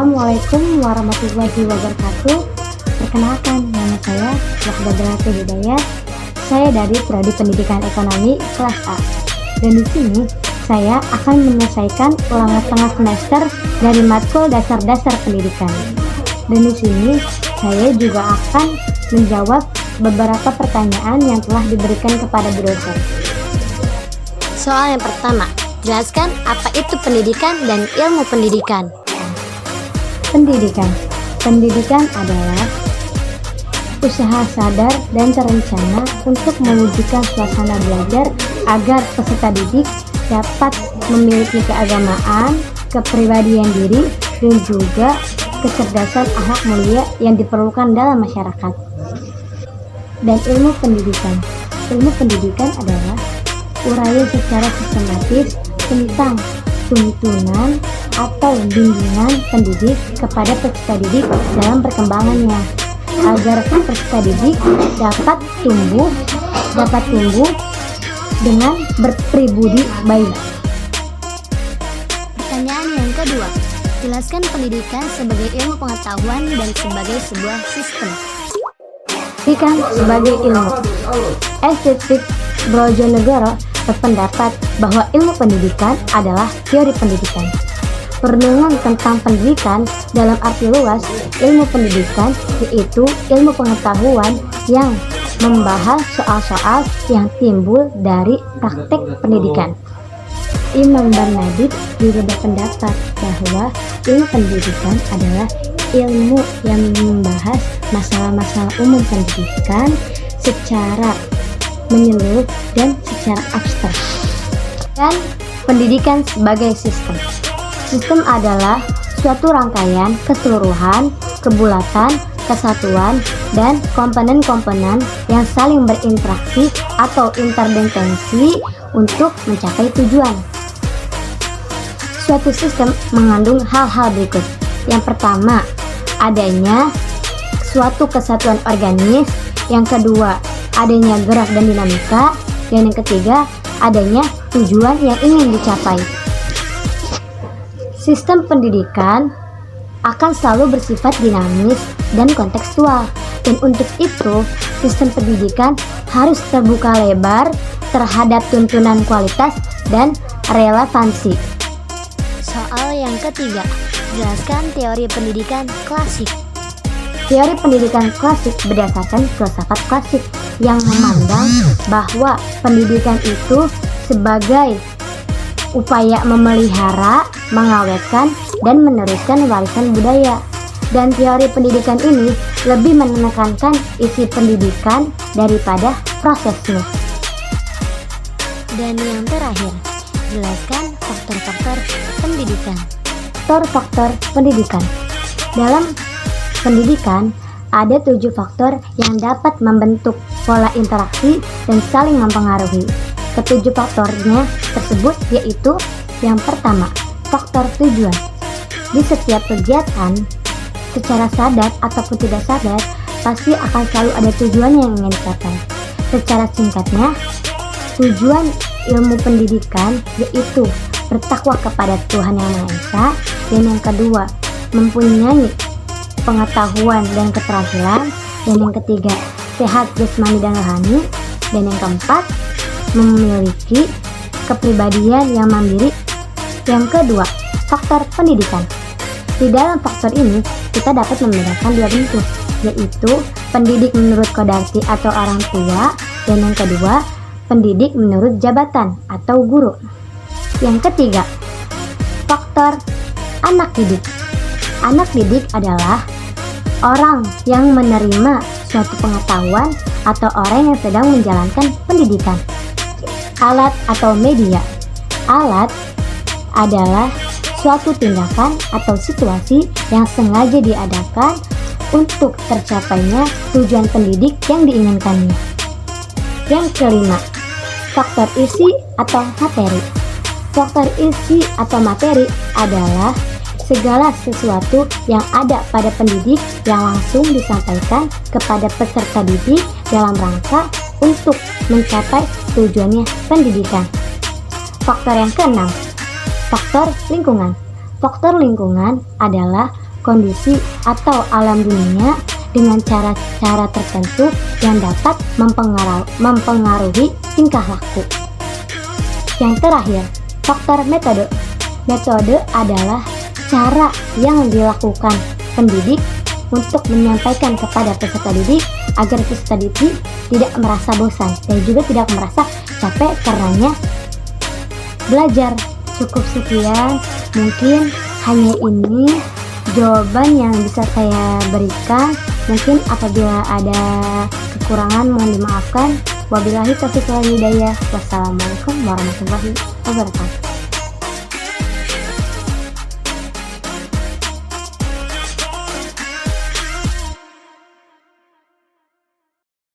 Assalamualaikum warahmatullahi wabarakatuh. Perkenalkan, nama saya Wahdatul Hidayat. Saya dari Prodi Pendidikan Ekonomi kelas A. Dan di sini saya akan menyelesaikan ulangan tengah semester dari matkul dasar-dasar pendidikan. Dan di sini saya juga akan menjawab beberapa pertanyaan yang telah diberikan kepada Bu dosen. Soal yang pertama, jelaskan apa itu pendidikan dan ilmu pendidikan. Pendidikan adalah usaha sadar dan terencana untuk mewujudkan suasana belajar agar peserta didik dapat memiliki keagamaan, kepribadian diri, dan juga kecerdasan akhlak mulia yang diperlukan dalam masyarakat. Dan ilmu pendidikan adalah uraian secara sistematis tentang tuntunan atau bimbingan pendidik kepada peserta didik dalam perkembangannya agar peserta didik dapat tumbuh dengan berpribudi baik. Pertanyaan yang kedua, jelaskan pendidikan sebagai ilmu pengetahuan dan sebagai sebuah sistem. Pendidikan sebagai ilmu. Estetik Brojonegoro berpendapat bahwa ilmu pendidikan adalah teori pendidikan. Perenungan tentang pendidikan dalam arti luas, ilmu pendidikan yaitu ilmu pengetahuan yang membahas soal-soal yang timbul dari praktek pendidikan. Imam Barnabit juga berpendapat bahwa ilmu pendidikan adalah ilmu yang membahas masalah-masalah umum pendidikan secara menyeluruh dan secara abstrak. Dan pendidikan sebagai sistem. Sistem adalah suatu rangkaian keseluruhan, kebulatan, kesatuan, dan komponen-komponen yang saling berinteraksi atau interdependensi untuk mencapai tujuan. Suatu sistem mengandung hal-hal berikut. Yang pertama, adanya suatu kesatuan organis. Yang kedua, adanya gerak dan dinamika. Dan yang ketiga, adanya tujuan yang ingin dicapai. Sistem pendidikan akan selalu bersifat dinamis dan kontekstual. Dan untuk itu, sistem pendidikan harus terbuka lebar terhadap tuntunan kualitas dan relevansi. Soal yang ketiga, jelaskan teori pendidikan klasik. Teori pendidikan klasik berdasarkan filsafat klasik yang memandang bahwa pendidikan itu sebagai upaya memelihara, mengawetkan, dan meneruskan warisan budaya. Dan teori pendidikan ini lebih menekankan isi pendidikan daripada prosesnya. Dan yang terakhir, jelaskan faktor-faktor pendidikan. Faktor pendidikan. Dalam pendidikan, ada 7 faktor yang dapat membentuk pola interaksi dan saling mempengaruhi. Ketujuh faktornya tersebut yaitu: yang pertama, faktor tujuan. Di setiap kegiatan, secara sadar ataupun tidak sadar, pasti akan selalu ada tujuan yang ingin dicapai. Secara singkatnya, tujuan ilmu pendidikan yaitu bertakwa kepada Tuhan Yang Maha Esa. Dan yang kedua, mempunyai pengetahuan dan keterampilan. Dan yang ketiga, sehat jasmani dan rohani. Dan yang keempat, memiliki kepribadian yang mandiri. Yang kedua, faktor pendidikan. Di dalam faktor ini, kita dapat membedakan 2 bentuk, yaitu pendidik menurut kodarte atau orang tua, dan yang kedua, pendidik menurut jabatan atau guru. Yang ketiga, faktor anak didik. Anak didik adalah orang yang menerima suatu pengetahuan atau orang yang sedang menjalankan pendidikan. Alat atau media. Alat adalah suatu tindakan atau situasi yang sengaja diadakan untuk tercapainya tujuan pendidik yang diinginkannya. Yang kelima, faktor isi atau materi. Faktor isi atau materi adalah segala sesuatu yang ada pada pendidik yang langsung disampaikan kepada peserta didik dalam rangka untuk mencapai tujuannya pendidikan. Faktor yang keenam, faktor lingkungan. Faktor lingkungan adalah kondisi atau alam dunia dengan cara-cara tertentu yang dapat mempengaruhi tingkah laku. Yang terakhir, faktor metode. Metode adalah cara yang dilakukan pendidik untuk menyampaikan kepada peserta didik agar peserta didik tidak merasa bosan dan juga tidak merasa capek karenanya belajar. Cukup sekian, mungkin hanya ini jawaban yang bisa saya berikan. Mungkin apabila ada kekurangan mohon dimaafkan. Wabillahi taufiq wal hidayah. Wassalamualaikum warahmatullahi wabarakatuh.